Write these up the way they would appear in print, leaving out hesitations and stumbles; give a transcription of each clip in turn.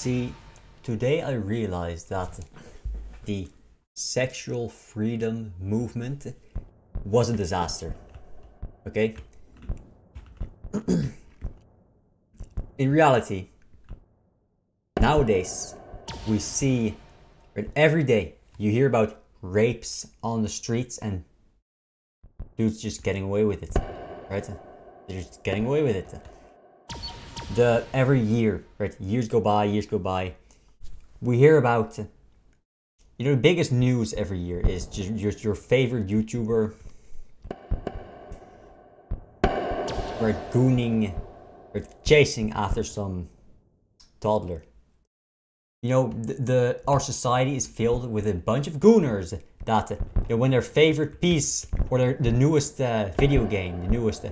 See, today I realized that the sexual freedom movement was a disaster. Okay? In reality, nowadays, we see every day you hear about rapes on the streets and dudes just getting away with it, right? They're just getting away with it. Every year, right? Years go by. We hear about, the biggest news every year is just your favorite YouTuber, right? Gooning, right? Chasing after some toddler. Our society is filled with a bunch of gooners that, when their favorite piece or the newest video game, the newest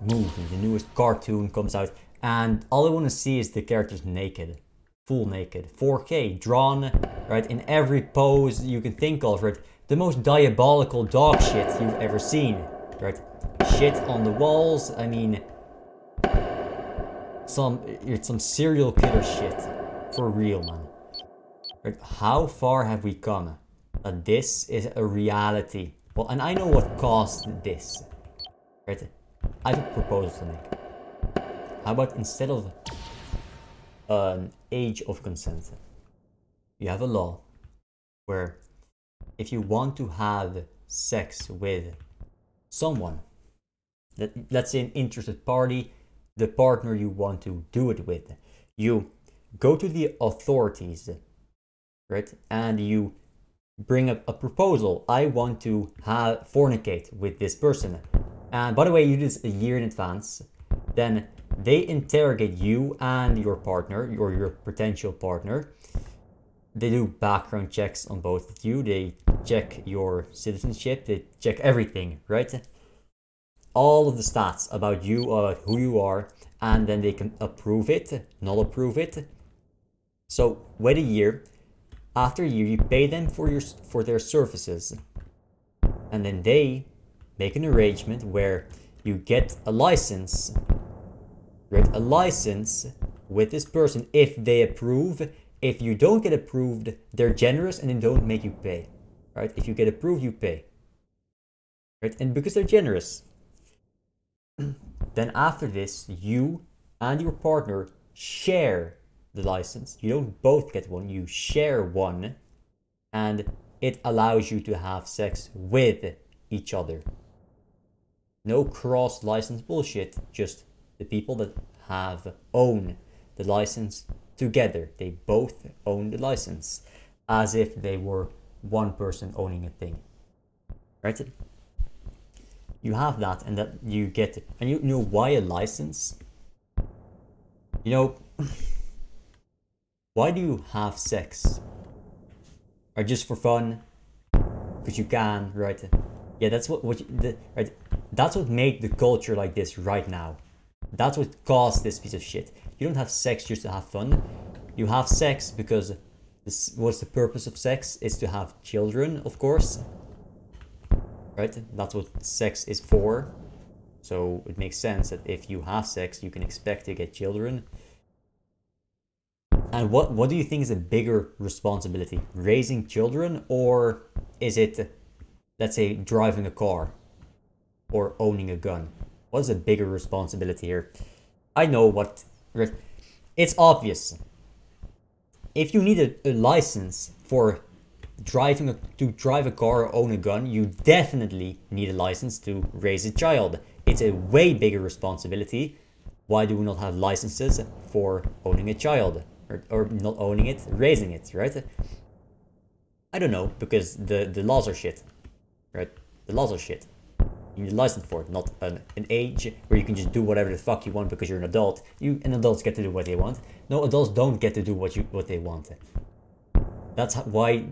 movie, the newest cartoon comes out, and all I want to see is the characters naked, full naked, 4K, drawn, right, in every pose you can think of, right, the most diabolical dog shit you've ever seen, right, shit on the walls, I mean, some serial killer shit, for real, man, right, how far have we come, that this is a reality, well, and I know what caused this, right. I have a proposal to make. How about instead of an age of consent, you have a law where if you want to have sex with someone, let's say an interested party, the partner you want to do it with, you go to the authorities, right, and you bring up a proposal. I want to fornicate with this person. And by the way, you do this a year in advance. Then they interrogate you and your partner, or your potential partner. They do background checks on both of you. They check your citizenship. They check everything, right? All of the stats about you, who you are, and then they can approve it, not approve it. So wait a year. After a year, you pay them for their services, and then they make an arrangement where you get a license, right? A license with this person if they approve. If you don't get approved, they're generous and they don't make you pay, right? If you get approved, you pay, right? And because they're generous, then after this, you and your partner share the license. You don't both get one, you share one, and it allows you to have sex with each other. No cross license bullshit, just the people that own the license together. They both own the license, as if they were one person owning a thing, right? You have that, and that you get it. And you know why a license? Why do you have sex? Or just for fun? Because you can, right? Yeah, that's right. That's what made the culture like this right now. That's what caused this piece of shit. You don't have sex just to have fun. You have sex because what's the purpose of sex? It's to have children, of course. Right? That's what sex is for. So it makes sense that if you have sex, you can expect to get children. And what do you think is a bigger responsibility? Raising children, or is it, let's say, driving a car or owning a gun? What's a bigger responsibility here? I know what, it's obvious. If you need a license for to drive a car or own a gun, you definitely need a license to raise a child. It's a way bigger responsibility. Why do we not have licenses for owning a child? Or not owning it, raising it, right? I don't know, because the laws are shit, right? The laws are shit. You need a license for it, not an age where you can just do whatever the fuck you want because you're an adult. And adults get to do what they want. No, adults don't get to do what they want. That's why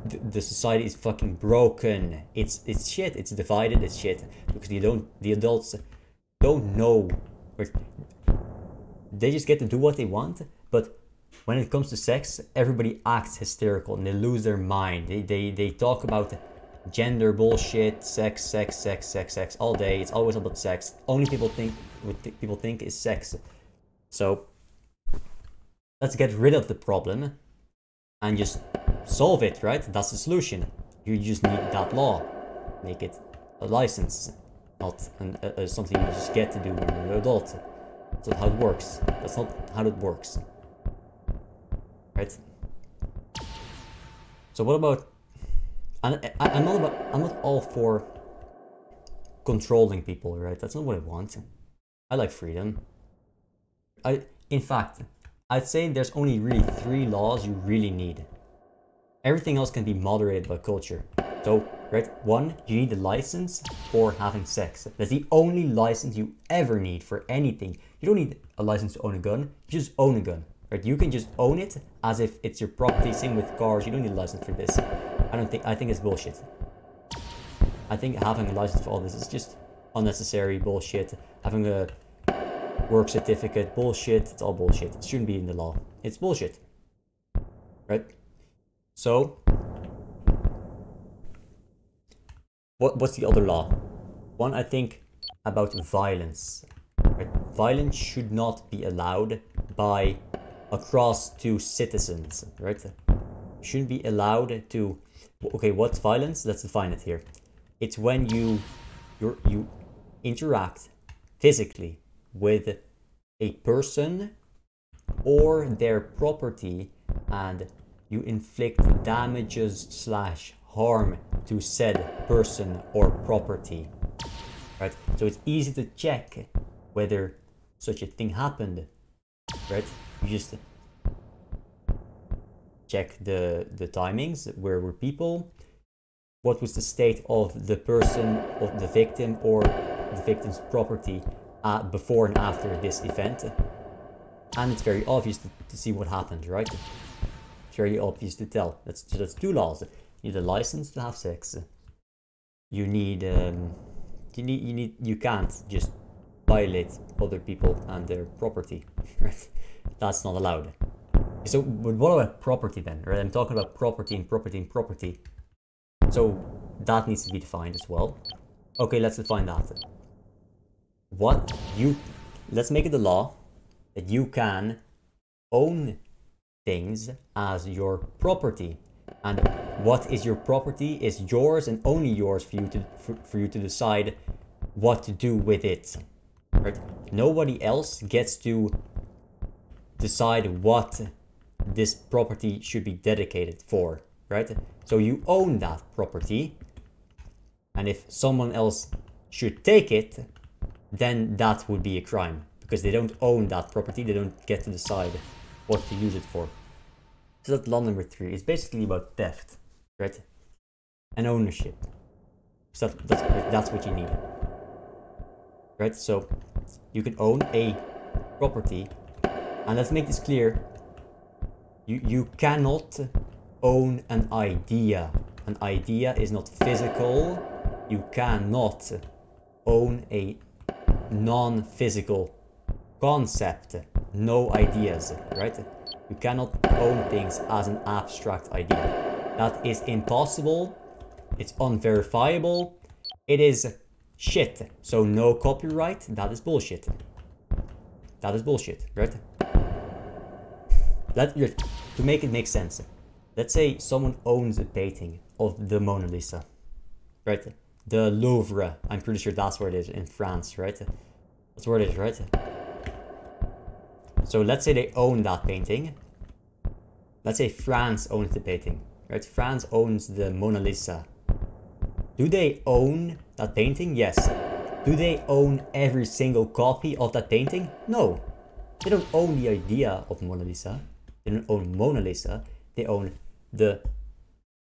the society is fucking broken. It's shit. It's divided. It's shit because the adults don't know. They just get to do what they want, but when it comes to sex, everybody acts hysterical and they lose their mind. They talk about gender bullshit, sex all day. It's always about sex. Only what people think is sex. So let's get rid of the problem and just solve it, right? That's the solution. You just need that law. Make it a license, not something you just get to do when you're an adult. That's not how it works. That's not how it works. Right? So what about... I'm not all for controlling people, right? That's not what I want. I like freedom. In fact, I'd say there's only really 3 laws you really need. Everything else can be moderated by culture. So, right, 1, you need a license for having sex. That's the only license you ever need for anything. You don't need a license to own a gun, you just own a gun. Right? You can just own it as if it's your property. Same with cars, you don't need a license for this. I think it's bullshit. I think having a license for all this is just unnecessary bullshit. Having a work certificate, bullshit, it's all bullshit. It shouldn't be in the law. It's bullshit. Right? So, what's the other law? One, I think, about violence. Right? Violence should not be allowed by across to citizens, right? Shouldn't be allowed to... Okay, what's violence? Let's define it here. It's when you interact physically with a person or their property and you inflict damages / harm to said person or property, right? So it's easy to check whether such a thing happened, right? You just check the timings. Where were people? What was the state of the person, of the victim or the victim's property before and after this event? And it's very obvious to see what happened, right? It's very obvious to tell. That's 2 laws. You need a license to have sex. You need you can't just violate other people and their property, right? That's not allowed. So, but what about property then? Right? I'm talking about property and property and property. So that needs to be defined as well. Okay, let's define that. Let's make it a law that you can own things as your property. And what is your property is yours and only yours for you to decide what to do with it. Right? Nobody else gets to decide what this property should be dedicated for, right? So you own that property, and if someone else should take it, then that would be a crime, because they don't own that property, they don't get to decide what to use it for. So that's law number 3. It's basically about theft, right? And ownership. So that's what you need. Right? So you can own a property, and let's make this clear. You cannot own an idea. An idea is not physical. You cannot own a non-physical concept. No ideas, right? You cannot own things as an abstract idea. That is impossible. It's unverifiable. It is shit. So no copyright. That is bullshit. That is bullshit, right? To make it make sense, let's say someone owns a painting of the Mona Lisa, right? The Louvre, I'm pretty sure that's where it is in France, right? That's where it is, right? So let's say they own that painting. Let's say France owns the painting, right? France owns the Mona Lisa. Do they own that painting? Yes. Do they own every single copy of that painting? No. They don't own the idea of Mona Lisa. They don't own Mona Lisa. They own the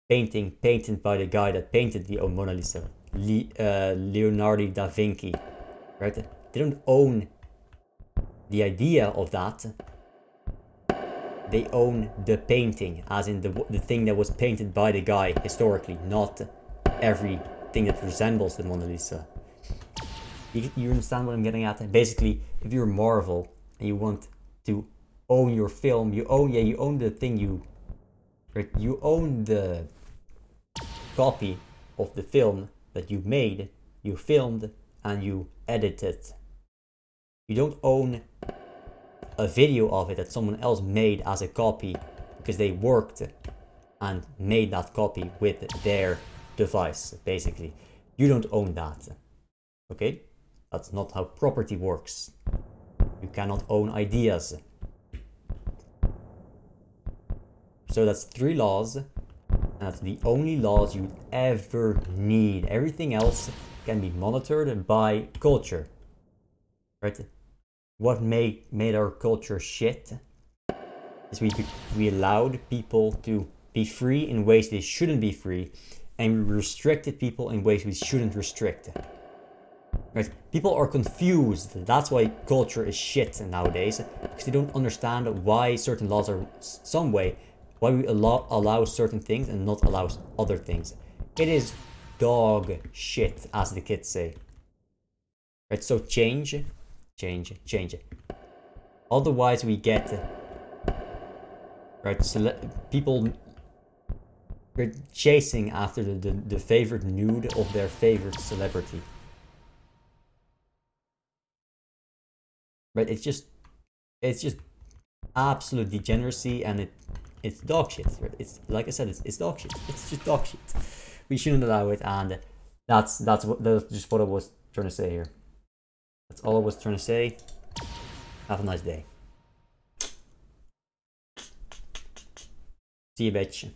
painting painted by the guy that painted the Mona Lisa, Leonardo da Vinci, right? They don't own the idea of that. They own the painting, as in the thing that was painted by the guy historically, not everything that resembles the Mona Lisa. You understand what I'm getting at? Basically, if you're Marvel and you want to own your film, you own the thing you own the copy of the film that you made, you filmed, and you edited. You don't own a video of it that someone else made as a copy because they worked and made that copy with their device, basically. You don't own that, okay? That's not how property works. You cannot own ideas. So that's 3 laws, and that's the only laws you ever need. Everything else can be monitored by culture, right? What made our culture shit is we allowed people to be free in ways they shouldn't be free, and we restricted people in ways we shouldn't restrict. Right? People are confused. That's why culture is shit nowadays, because they don't understand why certain laws are some way, why we allow certain things and not allow other things. It is dog shit, as the kids say. Right? So change. Otherwise we get, right, people are chasing after the favorite nude of their favorite celebrity. Right? It's just absolute degeneracy, and it's dog shit. Right? It's like I said, it's dog shit. It's just dog shit. We shouldn't allow it, and that's just what I was trying to say here. That's all I was trying to say. Have a nice day. See you, bitch.